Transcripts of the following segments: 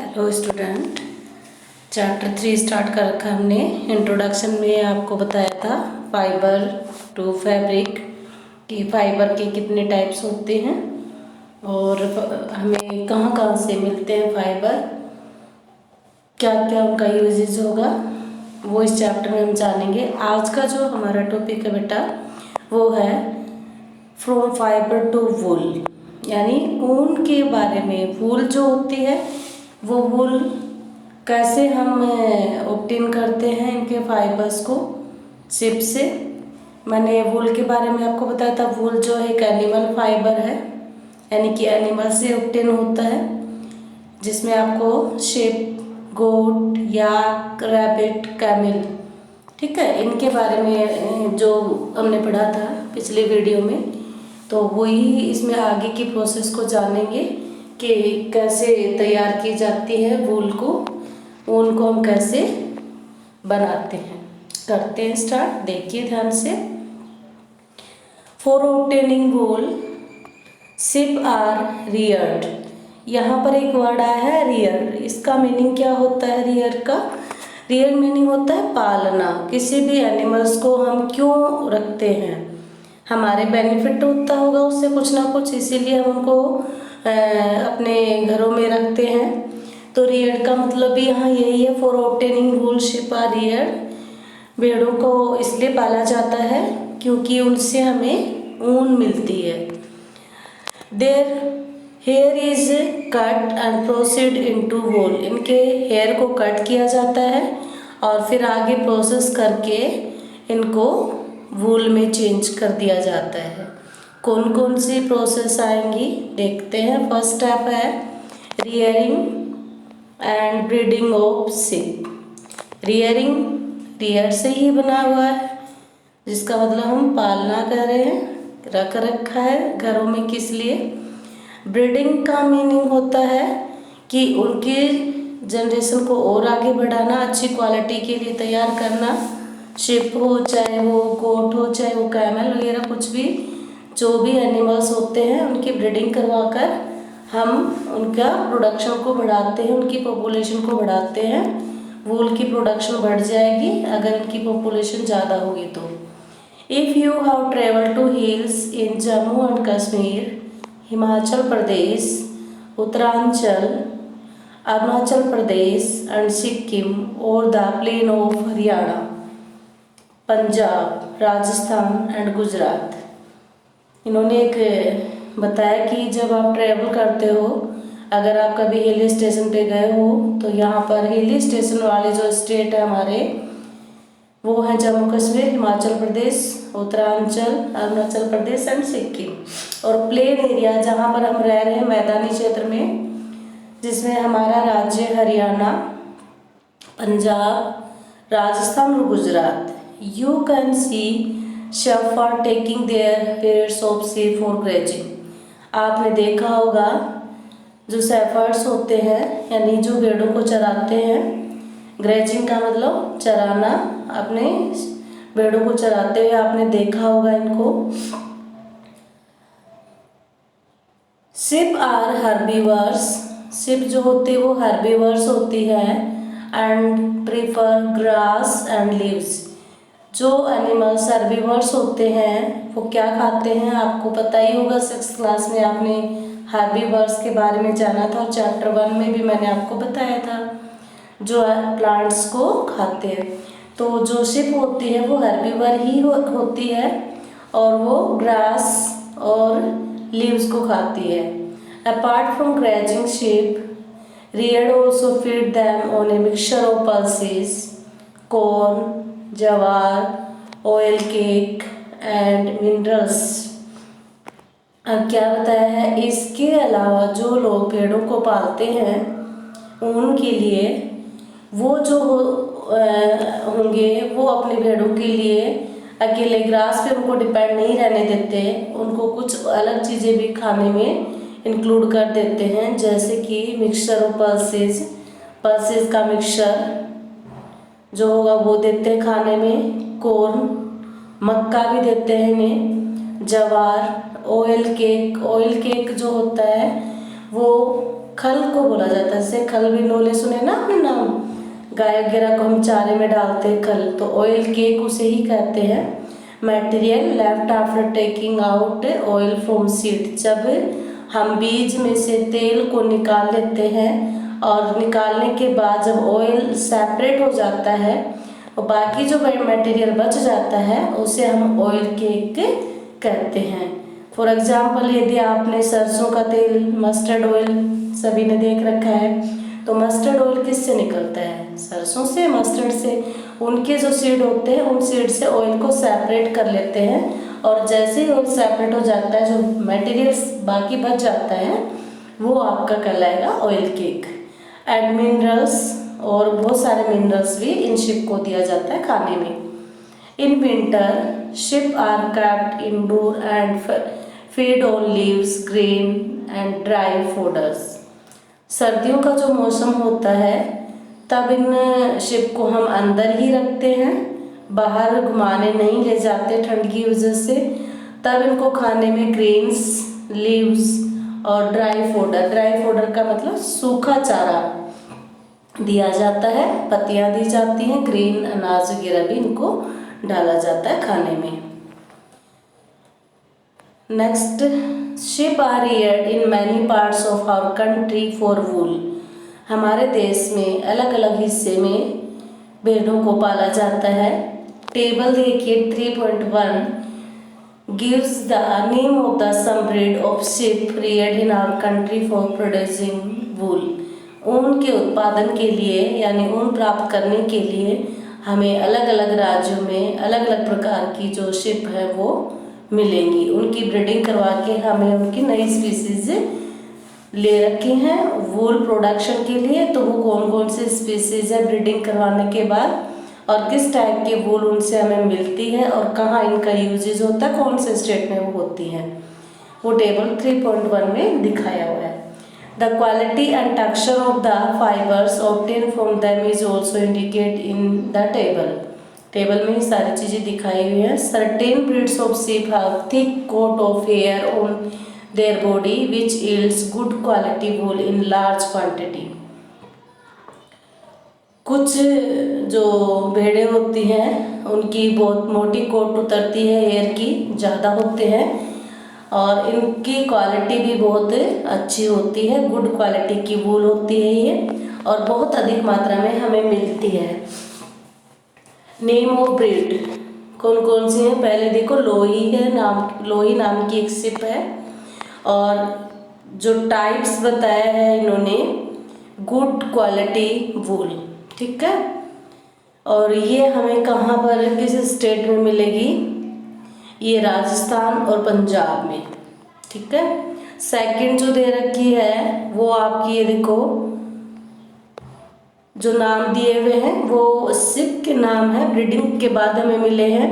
Hello student, chapter 3 start कर रखा हमने। इंट्रोडक्शन में आपको बताया था फाइबर टू फैब्रिक कि फाइबर के कितने टाइप्स होते हैं और हमें कहाँ कहाँ से मिलते हैं फाइबर, क्या क्या उनका यूजेज होगा, वो इस चैप्टर में हम जानेंगे। आज का जो हमारा टॉपिक है बेटा वो है फ्रॉम फाइबर टू वूल, यानी ऊन के बारे में। वूल जो होती है वो वूल कैसे हम ऑब्टेन करते हैं इनके फाइबर्स को शिप से। मैंने वूल के बारे में आपको बताया था। वूल जो है एक एनिमल फाइबर है, यानी कि एनिमल से ऑब्टेन होता है, जिसमें आपको शिप, गोट, याक, रैबिट, कैमल, ठीक है, इनके बारे में जो हमने पढ़ा था पिछले वीडियो में, तो वही इसमें आगे की प्रोसेस को जानेंगे कि कैसे तैयार की जाती है वूल को, ऊन को हम कैसे बनाते हैं। करते हैं स्टार्ट, देखिए ध्यान से। For obtaining wool sheep are reared. यहाँ पर एक वर्ड आया है रियर। इसका मीनिंग क्या होता है रियर का? रियर मीनिंग होता है पालना। किसी भी एनिमल्स को हम क्यों रखते हैं? हमारे बेनिफिट होता होगा उससे कुछ ना कुछ, इसीलिए हम उनको अपने घरों में रखते हैं। तो रियर का मतलब भी यहाँ यही है। For obtaining wool sheep are rear. भेड़ों को इसलिए पाला जाता है क्योंकि उनसे हमें ऊन मिलती है। There hair is cut and proceed into wool. इनके हेयर को कट किया जाता है और फिर आगे प्रोसेस करके इनको वूल में चेंज कर दिया जाता है। कौन कौन सी प्रोसेस आएंगी देखते हैं। फर्स्ट स्टेप है rearing and breeding of ship. Rearing rear से ही बना हुआ है, जिसका मतलब हम पालना कर रहे हैं, रख रखा है घरों में। किस लिए? ब्रीडिंग का मीनिंग होता है कि उनकी जनरेशन को और आगे बढ़ाना, अच्छी क्वालिटी के लिए तैयार करना। शिप हो, चाहे वो गोट हो, चाहे वो कैमल वगैरह, कुछ भी जो भी एनिमल्स होते हैं उनकी ब्रीडिंग करवाकर हम उनका प्रोडक्शन को बढ़ाते हैं, उनकी पॉपुलेशन को बढ़ाते हैं। वूल की प्रोडक्शन बढ़ जाएगी अगर इनकी पॉपुलेशन ज़्यादा होगी तो। If you have travel to hills in Jammu and Kashmir, Himachal Pradesh, Uttaranchal, Arunachal Pradesh and Sikkim, और the plain of Haryana, Punjab, Rajasthan and Gujarat. इन्होंने एक बताया कि जब आप ट्रैवल करते हो, अगर आप कभी हिल स्टेशन पे गए हो, तो यहाँ पर हिल स्टेशन वाले जो स्टेट है हमारे, वो हैं जम्मू कश्मीर, हिमाचल प्रदेश, उत्तरांचल, अरुणाचल प्रदेश एंड सिक्किम। और प्लेन एरिया जहाँ पर हम रह रहे हैं, मैदानी क्षेत्र में, जिसमें हमारा राज्य हरियाणा, पंजाब, राजस्थान और गुजरात। यू कैन सी शेफ are taking their herds of sheep for grazing. आपने देखा होगा जो शेफर्ड्स होते हैं, यानी जो भेड़ों को चराते हैं, ग्रेजिंग का मतलब चराना, अपने भेड़ों को चराते हुए आपने देखा होगा इनको। Ship are herbivores. शिप जो होती है वो हर्बीवर्स होती है and prefer grass and leaves. जो एनिमल्स हर्बीवर्स होते हैं वो क्या खाते हैं? आपको पता ही होगा, 6th क्लास में आपने हर्बीवर्स के बारे में जाना था और चैप्टर 1 में भी मैंने आपको बताया था, जो प्लांट्स को खाते हैं। तो जो शिप होती है वो हर्बीवर ही होती है और वो ग्रास और लीव्स को खाती है। Apart from grazing ship Rudyard also feed them on a mixture of pulses, corn, जवार, ऑयल केक एंड मिनरल्स। अब क्या बताया है, इसके अलावा जो लोग भेड़ों को पालते हैं ऊन के लिए, वो जो होंगे वो अपने भेड़ों के लिए अकेले ग्रास पे उनको डिपेंड नहीं रहने देते, उनको कुछ अलग चीज़ें भी खाने में इंक्लूड कर देते हैं, जैसे कि मिक्सचर ऑफ पल्सेस। पल्सेस का मिक्सचर जो होगा वो देते हैं खाने में। कॉर्न, मक्का भी देते हैं इन्हें। जवार, ऑयल केक। ऑयल केक जो होता है वो खल को बोला जाता है। जैसे खल बिनोले सुने ना आपने नाम, गाय वगैरह को हम चारे में डालते हैं खल, तो ऑयल केक उसे ही कहते हैं। Material left after taking out oil from seed, जब हम बीज में से तेल को निकाल लेते हैं और निकालने के बाद जब ऑयल सेपरेट हो जाता है और बाकी जो मटेरियल बच जाता है उसे हम ऑयल केक कहते हैं। फॉर एग्जाम्पल, यदि आपने सरसों का तेल, मस्टर्ड ऑयल सभी ने देख रखा है, तो मस्टर्ड ऑयल किससे निकलता है? सरसों से, मस्टर्ड से। उनके जो सीड होते हैं उन सीड से ऑयल को सेपरेट कर लेते हैं और जैसे ही ऑयल सेपरेट हो जाता है, जो मटेरियल्स बाकी बच जाता है वो आपका कहलाएगा ऑयल केक। एंड मिनरल्स, और बहुत सारे मिनरल्स भी इन शिप को दिया जाता है खाने में। In winter sheep are kept indoor and feed on leaves, grain and dry fodders. सर्दियों का जो मौसम होता है तब इन शिप को हम अंदर ही रखते हैं, बाहर घुमाने नहीं ले जाते ठंड की वजह से। तब इनको खाने में ग्रेन्स, लीव्स और ड्राई फोडर का मतलब सूखा चारा दिया जाता है, पत्तियां दी जाती हैं, ग्रीन अनाज वगैरह भी इनको डाला जाता है खाने में। Next, sheep are reared in many parts of our country for wool. हमारे देश में अलग अलग हिस्से में भेड़ों को पाला जाता है। टेबल देखिए 3.1 gives the name of the some breed of sheep reared in our country for producing wool। ऊन के उत्पादन के लिए यानी ऊन प्राप्त करने के लिए हमें अलग अलग राज्यों में अलग अलग प्रकार की जो शिप है वो मिलेंगी। उनकी ब्रीडिंग करवा के हमें उनकी नई स्पीसीज ले रखी हैं वूल प्रोडक्शन के लिए। तो वो कौन कौन सी स्पीसीज है ब्रीडिंग करवाने के बाद, और किस टाइप की वूल उनसे हमें मिलती है और कहाँ इनका यूजेज होता है, कौन से स्टेट में वो होती है, वो टेबल 3.1 में दिखाया हुआ है। The quality and texture of the fibres obtain from them is also indicate in the table. Table में ही सारी चीज़ें दिखाई हुई हैं। Certain breeds of sheep have thick coat of hair on their body which yields good quality wool in large quantity. कुछ जो भेड़ें होती हैं उनकी बहुत मोटी कोट उतरती है, हेयर की ज़्यादा होते हैं और इनकी क्वालिटी भी बहुत अच्छी होती है, गुड क्वालिटी की वूल होती है ये और बहुत अधिक मात्रा में हमें मिलती है। नेम ऑफ ब्रीड कौन कौन सी हैं? पहले देखो लोही है, लोही नाम की एक शिप है और जो टाइप्स बताया है इन्होंने गुड क्वालिटी वूल, ठीक है। और ये हमें कहाँ पर किस स्टेट में मिलेगी? ये राजस्थान और पंजाब में, ठीक है। सेकंड जो दे रखी है वो आपकी ये देखो, जो नाम दिए हुए हैं वो शिप के नाम है, ब्रीडिंग के बाद हमें मिले हैं।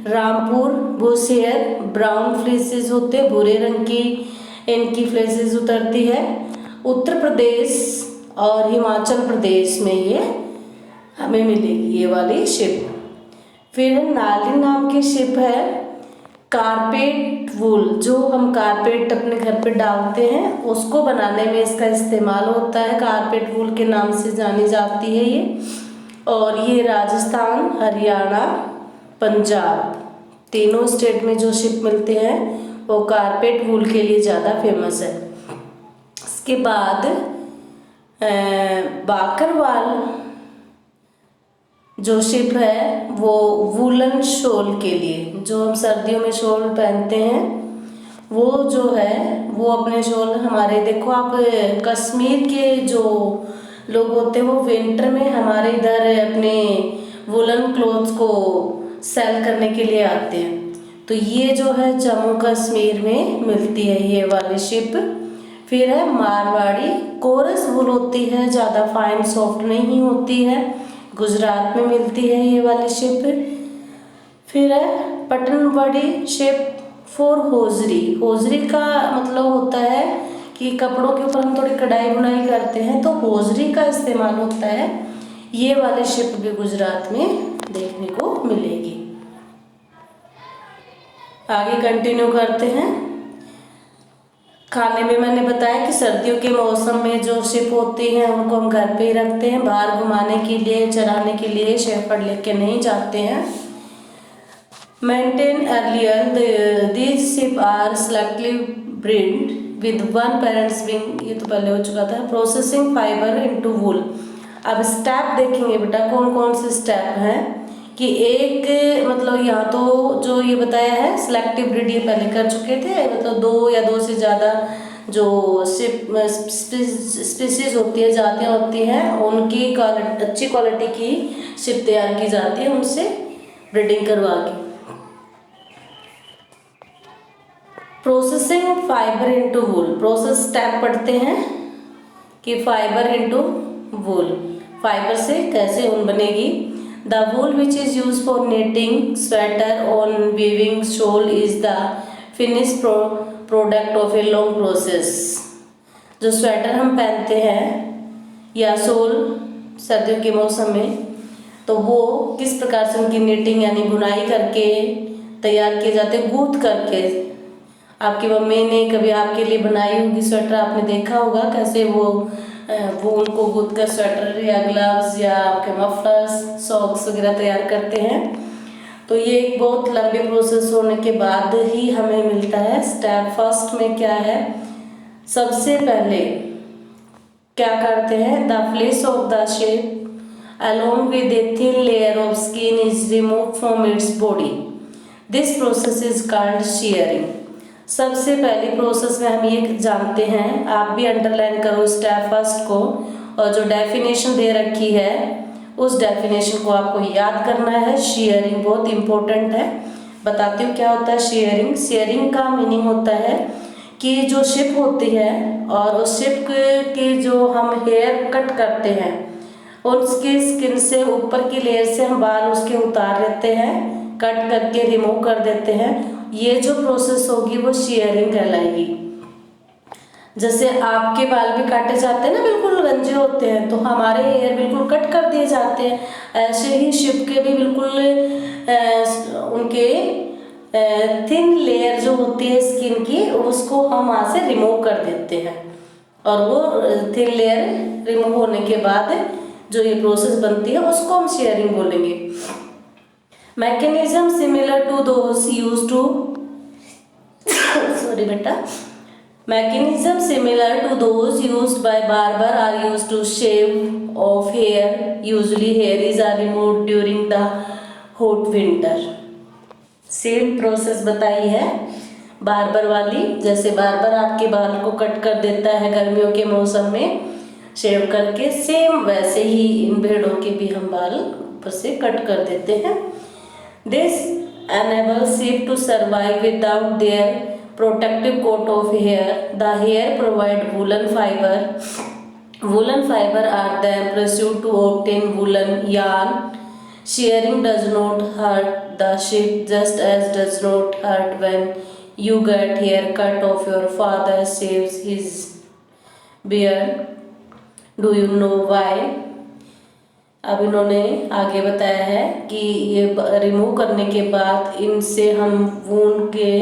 रामपुर, बुशेयर, ब्राउन फ्लेसेस होते हैं, भूरे रंग की इनकी फ्लेसेस उतरती है। उत्तर प्रदेश और हिमाचल प्रदेश में ये हमें मिलेगी ये वाली शिप। फिर नाली नाम की शिप है। कारपेट वूल, जो हम कारपेट अपने घर पे डालते हैं उसको बनाने में इसका इस्तेमाल होता है, कारपेट वूल के नाम से जानी जाती है ये। और ये राजस्थान, हरियाणा, पंजाब तीनों स्टेट में जो शिप मिलते हैं वो कारपेट वूल के लिए ज़्यादा फेमस है। इसके बाद बाकरवाल जो शिप है वो वूलन शॉल के लिए, जो हम सर्दियों में शॉल पहनते हैं वो जो है वो अपने शॉल हमारे देखो आप कश्मीर के जो लोग होते हैं वो विंटर में हमारे इधर अपने वूलन क्लोथ्स को सेल करने के लिए आते हैं। तो ये जो है जम्मू कश्मीर में मिलती है ये वाली शिप। फिर है मारवाड़ी, कोरस वूल होती है, ज़्यादा फाइन सॉफ्ट नहीं होती है, गुजरात में मिलती है ये वाली शिप। फिर है पटनबड़ी शिप फॉर होजरी। होजरी का मतलब होता है कि कपड़ों के ऊपर हम थोड़ी कढ़ाई बुनाई करते हैं तो होजरी का इस्तेमाल होता है। ये वाली शिप भी गुजरात में देखने को मिलेगी। आगे कंटिन्यू करते हैं। खाने में मैंने बताया कि सर्दियों के मौसम में जो शिप होती हैं उनको हम घर पे ही रखते हैं, बाहर घुमाने के लिए, चराने के लिए शेफर्ड लेके नहीं जाते हैं। Mention earlier these sheep are selective breed with one parents being, ये तो पहले हो चुका था। Processing fibre into wool. अब स्टेप देखेंगे बेटा, कौन कौन से स्टेप हैं कि एक मतलब यहाँ तो जो ये बताया है सिलेक्टिव ब्रीड ये पहले कर चुके थे, मतलब 2 या 2 से ज़्यादा जो शिप स्पीसीज होती है, जातियाँ होती हैं, उनकी अच्छी क्वालिटी की शिप तैयार की जाती है उनसे ब्रीडिंग करवा के। प्रोसेसिंग फाइबर इनटू वूल, प्रोसेस स्टेप पढ़ते हैं कि फाइबर इनटू वूल, फाइबर से कैसे ऊन बनेगी। The wool which is used for knitting, sweater on weaving shawl is the finished product of a long process। जो स्वेटर हम पहनते हैं या शॉल सर्दियों के मौसम में, तो वो किस प्रकार से उनकी निटिंग यानी बुनाई करके तैयार किए जाते हैं, गूंथ करके। आपकी मम्मी ने कभी आपके लिए बनाई होगी स्वेटर, आपने देखा होगा कैसे वो उनको गूंथ कर स्वेटर या ग्लव्स या आपके मफलर्स, सॉक्स वगैरह तैयार करते हैं। तो ये एक बहुत लंबी प्रोसेस होने के बाद ही हमें मिलता है। स्टेप फर्स्ट में क्या है, सबसे पहले क्या करते हैं, the fleece of the sheep along with a thin layer of skin is remove from its body, this process is called shearing. सबसे पहली प्रोसेस में हम ये जानते हैं, आप भी अंडरलाइन करो स्टेप फर्स्ट को, और जो डेफिनेशन दे रखी है उस डेफिनेशन को आपको याद करना है। शेयरिंग बहुत इंपॉर्टेंट है, बताती हूँ क्या होता है शेयरिंग। शेयरिंग का मीनिंग होता है कि जो शिप होती है और उस शिप की जो हम हेयर कट करते हैं, उसकी स्किन से ऊपर की लेयर से हम बाल उसके उतार देते हैं, कट करके रिमूव कर देते हैं। ये जो प्रोसेस होगी वो शेयरिंग कहलाएगी। जैसे आपके बाल भी काटे जाते हैं ना, बिल्कुल गंजे होते हैं, तो हमारे हेयर बिल्कुल कट कर दिए जाते हैं, ऐसे ही शिप के भी बिल्कुल उनके थिन लेयर जो होती है स्किन की, उसको हम वहाँ से रिमूव कर देते हैं, और वो थिन लेयर रिमूव होने के बाद जो ये प्रोसेस बनती है उसको हम शेयरिंग बोलेंगे। Mechanism similar to those used to sorry beta, mechanism similar to those used by barber are used to shave off hair, usually hairs are removed during the hot winter। Same process बताई है barber वाली, जैसे barber आपके बाल को cut कर देता है गर्मियों के मौसम में शेव करके, सेम वैसे ही इन भेड़ों के भी हम बाल ऊपर से कट कर देते हैं। This enables sheep to survive without their protective coat of hair. The hair provide woolen fiber. Woolen fiber are then pursued to obtain woolen yarn. Shearing does not hurt the sheep, just as does not hurt when you get hair cut off your father shaves his beard. Do you know why? अब इन्होंने आगे बताया है कि ये remove करने के बाद इनसे हम वून के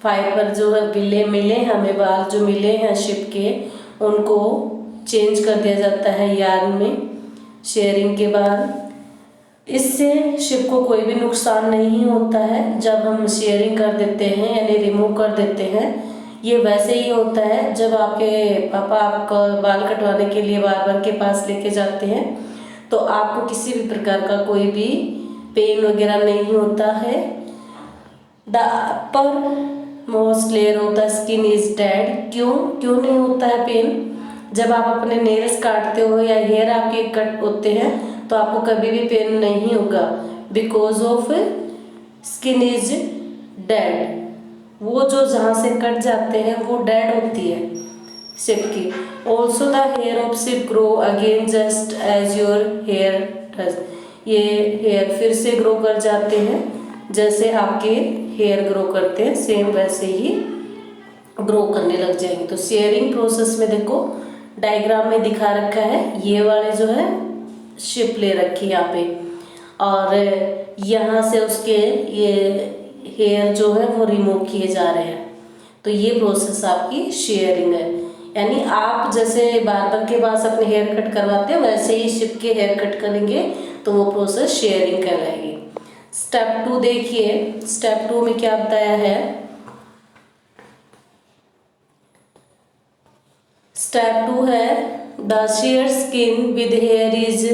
फाइबर जो है मिले हमें बाल जो मिले हैं शिप के, उनको चेंज कर दिया जाता है यार्न में शेयरिंग के बाद। इससे शिप को कोई भी नुकसान नहीं होता है जब हम शेयरिंग कर देते हैं यानी रिमूव कर देते हैं। ये वैसे ही होता है जब आपके पापा आपको बाल कटवाने के लिए बार्बर के पास लेके जाते हैं तो आपको किसी भी प्रकार का कोई भी पेन वगैरह नहीं होता है। The upper most layer of the skin is dead. क्यों नहीं होता है पेन? जब आप अपने नेल्स काटते हो या हेयर आपके कट होते हैं तो आपको कभी भी पेन नहीं होगा, because of skin is dead. वो जो जहाँ से कट जाते हैं वो डेड होती है शिप की। Also the hair of sheep grow again just as your hair does. ये हेयर फिर से ग्रो कर जाते हैं जैसे आपके हेयर ग्रो करते हैं, सेम वैसे ही ग्रो करने लग जाएंगे। तो शेयरिंग प्रोसेस में देखो डायग्राम में दिखा रखा है, ये वाले जो है शिप ले रखी है यहाँ पे, और यहाँ से उसके ये हेयर जो है वो रिमूव किए जा रहे हैं। तो ये प्रोसेस आपकी शेयरिंग है। यानी आप जैसे बार्बर के पास अपने हेयर कट करवाते हैं वैसे ही शिप के हेयर कट करेंगे तो वो प्रोसेस शेयरिंग कहलाएगी। स्टेप 2 देखिए, स्टेप 2 में क्या बताया है। स्टेप 2 है the share skin with here is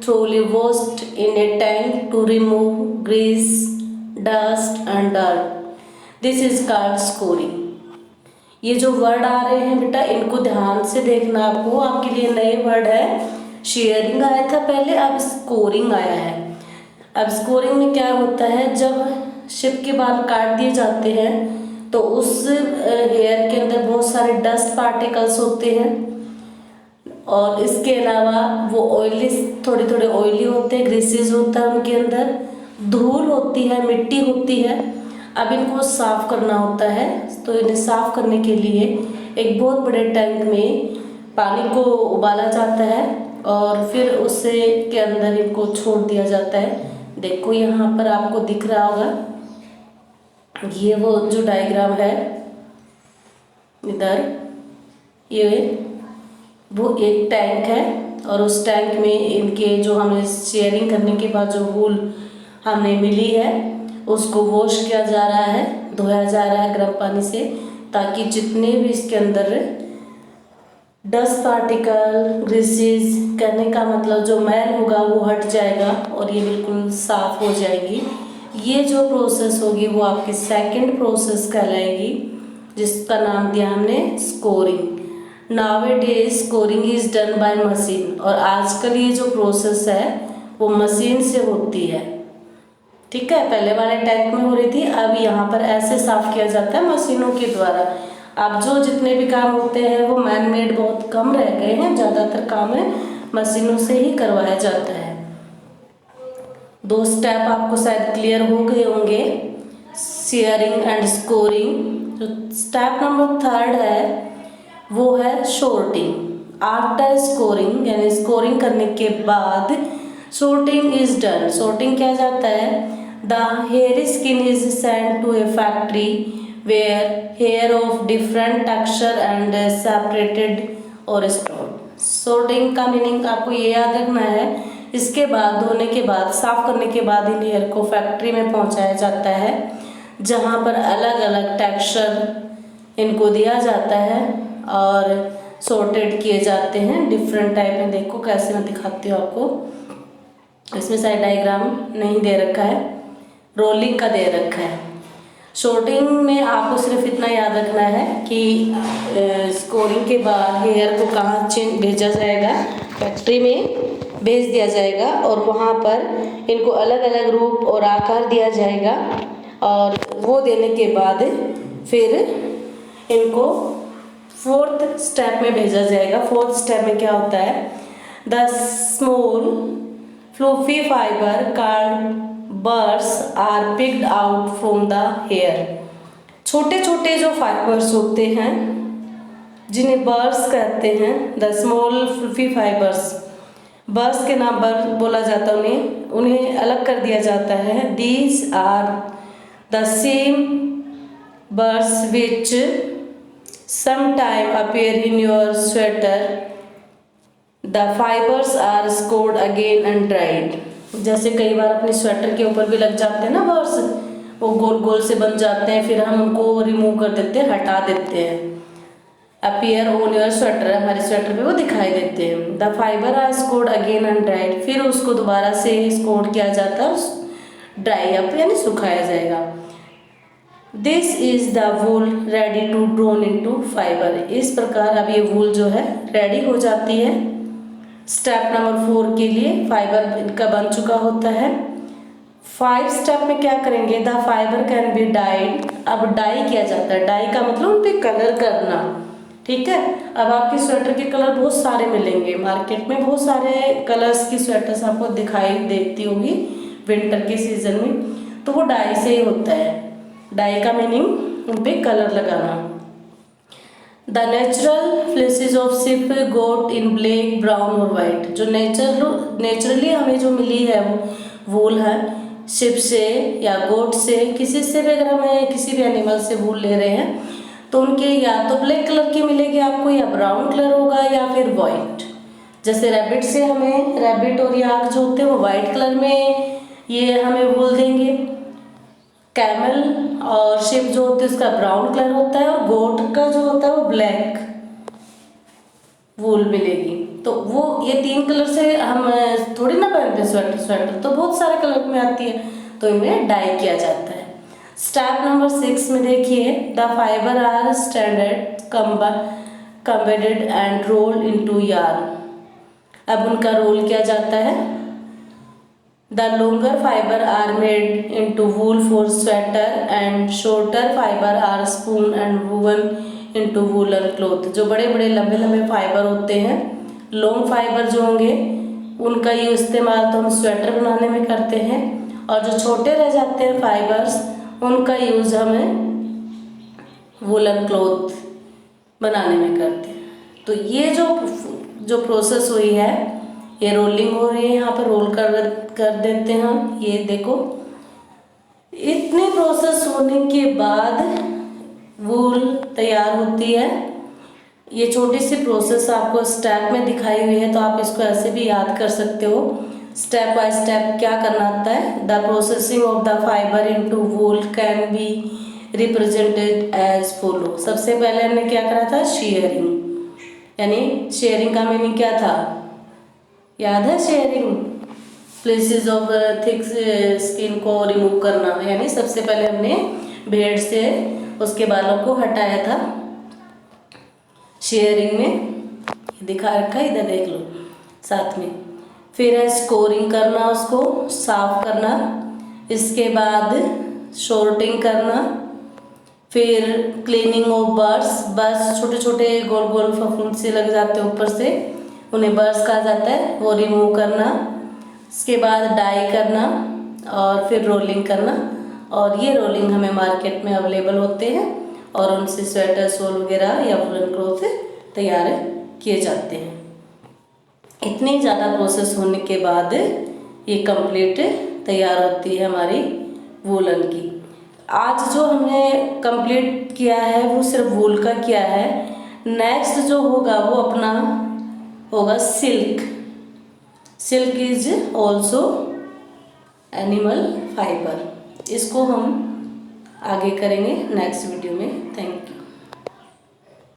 thoroughly washed in a tank to remove grease, dust and dirt. This is called scoring. ये जो वर्ड आ रहे हैं बेटा इनको ध्यान से देखना, आपके लिए नए वर्ड है। शेयरिंग आया था पहले, अब स्कोरिंग आया है। अब स्कोरिंग में क्या होता है, जब शिप के बाल काट दिए जाते हैं तो उस हेयर के अंदर बहुत सारे डस्ट पार्टिकल्स होते हैं और इसके अलावा वो ऑयली, थोड़े थोड़े ऑयली होते हैं, ग्रीसेस होता है उनके अंदर, धूल होती है, मिट्टी होती है। अब इनको साफ़ करना होता है, तो इन्हें साफ़ करने के लिए एक बहुत बड़े टैंक में पानी को उबाला जाता है और फिर उससे के अंदर इनको छोड़ दिया जाता है। देखो यहाँ पर आपको दिख रहा होगा, ये वो जो डायग्राम है इधर, ये वो एक टैंक है और उस टैंक में इनके जो हमें शेयरिंग करने के बाद जो वूल हमें मिली है उसको वॉश किया जा रहा है, धोया जा रहा है गर्म पानी से, ताकि जितने भी इसके अंदर डस्ट पार्टिकल, ग्रीसेस, करने का मतलब जो मैल होगा वो हट जाएगा और ये बिल्कुल साफ़ हो जाएगी। ये जो प्रोसेस होगी वो आपकी सेकंड प्रोसेस कहलाएगी, जिसका नाम दिया हमने scoring. Nowadays scoring is done by machine, और आजकल ये जो प्रोसेस है वो मशीन से होती है। ठीक है, पहले वाले टैंक में हो रही थी, अब यहाँ पर ऐसे साफ किया जाता है मशीनों के द्वारा। अब जो जितने भी काम होते हैं वो मैन मेड बहुत कम रह गए हैं, ज़्यादातर काम है मशीनों से ही करवाया जाता है। 2 स्टेप आपको शायद क्लियर हो गए होंगे, शेयरिंग एंड स्कोरिंग। जो स्टेप नंबर 3 है वो है शॉर्टिंग। आफ्टर स्कोरिंग, यानी स्कोरिंग करने के बाद शॉर्टिंग इज डन। शॉर्टिंग किया जाता है, the hair skin is sent to a factory where hair of different texture and separated और स्टोर्ड। शॉर्टिंग का मीनिंग आपको ये याद रखना है, इसके बाद धोने के बाद, साफ करने के बाद इन हेयर को फैक्ट्री में पहुंचाया जाता है जहां पर अलग अलग टेक्सचर इनको दिया जाता है और सॉर्टेड किए जाते हैं डिफरेंट टाइप में। देखो कैसे मैं दिखाती हूँ आपको, इसमें शायद डायग्राम नहीं दे रखा है, रोलिंग का दे रखा है। शॉर्टिंग में आपको सिर्फ इतना याद रखना है कि स्कोरिंग के बाद हेयर को कहाँ भेजा जाएगा, फैक्ट्री में भेज दिया जाएगा और वहाँ पर इनको अलग अलग रूप और आकार दिया जाएगा और वो देने के बाद फिर इनको 4th स्टेप में भेजा जाएगा। 4th स्टेप में क्या होता है, the small fluffy fibre called burrs are picked out from the hair. छोटे छोटे जो फाइबर्स होते हैं जिन्हें बर्स कहते हैं, द स्मॉल फ्लूफी फाइबर्स, बर्स के नाम पर बोला जाता है उन्हें अलग कर दिया जाता है। These are the same burrs which sometime appear in your sweater. The fibers are scored again and dried. जैसे कई बार अपने स्वेटर के ऊपर भी लग जाते हैं ना बर्स, वो गोल गोल से बन जाते हैं, फिर हम उनको रिमूव कर देते हैं, हटा देते हैं। अपीयर ऑन योर स्वेटर, हमारे स्वेटर पे वो दिखाई देते हैं। The fibre are scoured again and dried, फिर उसको दोबारा से स्कोर्ड किया जाता है, ड्राई अप यानी सुखाया जाएगा। This is the wool ready to drawn into fibre. इस प्रकार अब ये वूल जो है रेडी हो जाती है स्टेप नंबर 4 के लिए, फाइबर इनका बन चुका होता है। 5 स्टेप में क्या करेंगे, the fibre can be died. अब डाई किया जाता है, डाई का मतलब उन पर कलर करना। ठीक है, अब आपके स्वेटर के कलर बहुत सारे मिलेंगे मार्केट में, बहुत सारे कलर्स की स्वेटर्स आपको दिखाई देती होगी विंटर के सीजन में, तो वो डाई से ही होता है। डाई का मीनिंग उन पे कलर लगाना। The natural fleeces of sheep goat in black, brown और वाइट। जो नेचुरली हमें जो मिली है वो वूल है शिप से या गोट से, किसी से भी, अगर हमें किसी भी एनिमल से वूल ले रहे हैं तो उनके या तो ब्लैक कलर की मिलेगी आपको, या ब्राउन कलर होगा, या फिर वाइट। जैसे रैबिट से हमें, रैबिट और याक जो होते हैं वो वाइट कलर में ये हमें वूल देंगे। कैमल और शिप जो होते हैं उसका ब्राउन कलर होता है, और गोट का जो होता है वो ब्लैक वूल मिलेगी। तो वो ये 3 कलर से हम थोड़ी ना पहनते स्वेटर, स्वेटर तो बहुत सारे कलर में आती है, तो इन्हें डाई किया जाता है। स्टेप नंबर 6 में देखिए, the fibre are standard combed and rolled into yarn. अब उनका रोल किया जाता है। The longer fiber are made into wool for sweater and shorter fiber are spun and woven into woolen cloth। जो बड़े बड़े लंबे लंबे फाइबर होते हैं, लॉन्ग फाइबर जो होंगे उनका ये इस्तेमाल तो हम स्वेटर बनाने में करते हैं, और जो छोटे रह जाते हैं फाइबर्स उनका यूज़ हमें वूलन क्लॉथ बनाने में करते हैं। तो ये जो प्रोसेस हुई है, ये रोलिंग हो रही है, यहाँ पर रोल कर देते हैं हम। ये देखो, इतनी प्रोसेस होने के बाद वूल तैयार होती है। ये छोटी सी प्रोसेस आपको स्टेप में दिखाई हुई है, तो आप इसको ऐसे भी याद कर सकते हो। स्टेप बाय स्टेप क्या करना आता है। The processing of the fibre into wool can be represented as follow. सबसे पहले हमने क्या करा था, शेयरिंग, यानी शेयरिंग का मीनिंग क्या था, याद है, sharing places of thick skin को रिमूव करना, यानी सबसे पहले हमने भेड़ से उसके बालों को हटाया था शेयरिंग में, दिखा रखा है, इधर देख लो साथ में। फिर है स्कोरिंग करना, उसको साफ करना, इसके बाद शॉर्टिंग करना, फिर क्लीनिंग ऑफ बर्ड्स छोटे छोटे गोल गोल फफूंद से लग जाते हैं ऊपर से, उन्हें बर्ड्स कहा जाता है, वो रिमूव करना। इसके बाद डाई करना और फिर रोलिंग करना, और ये रोलिंग हमें मार्केट में अवेलेबल होते हैं, और उनसे स्वेटर, शॉल वगैरह या वुलन क्लॉथ तैयार किए जाते हैं। इतनी ज़्यादा प्रोसेस होने के बाद ये कंप्लीट तैयार होती है हमारी वूलन की। आज जो हमने कंप्लीट किया है वो सिर्फ वूल का किया है। नेक्स्ट जो होगा वो अपना होगा silk. Silk is also animal fibre. इसको हम आगे करेंगे नेक्स्ट वीडियो में। Thank you.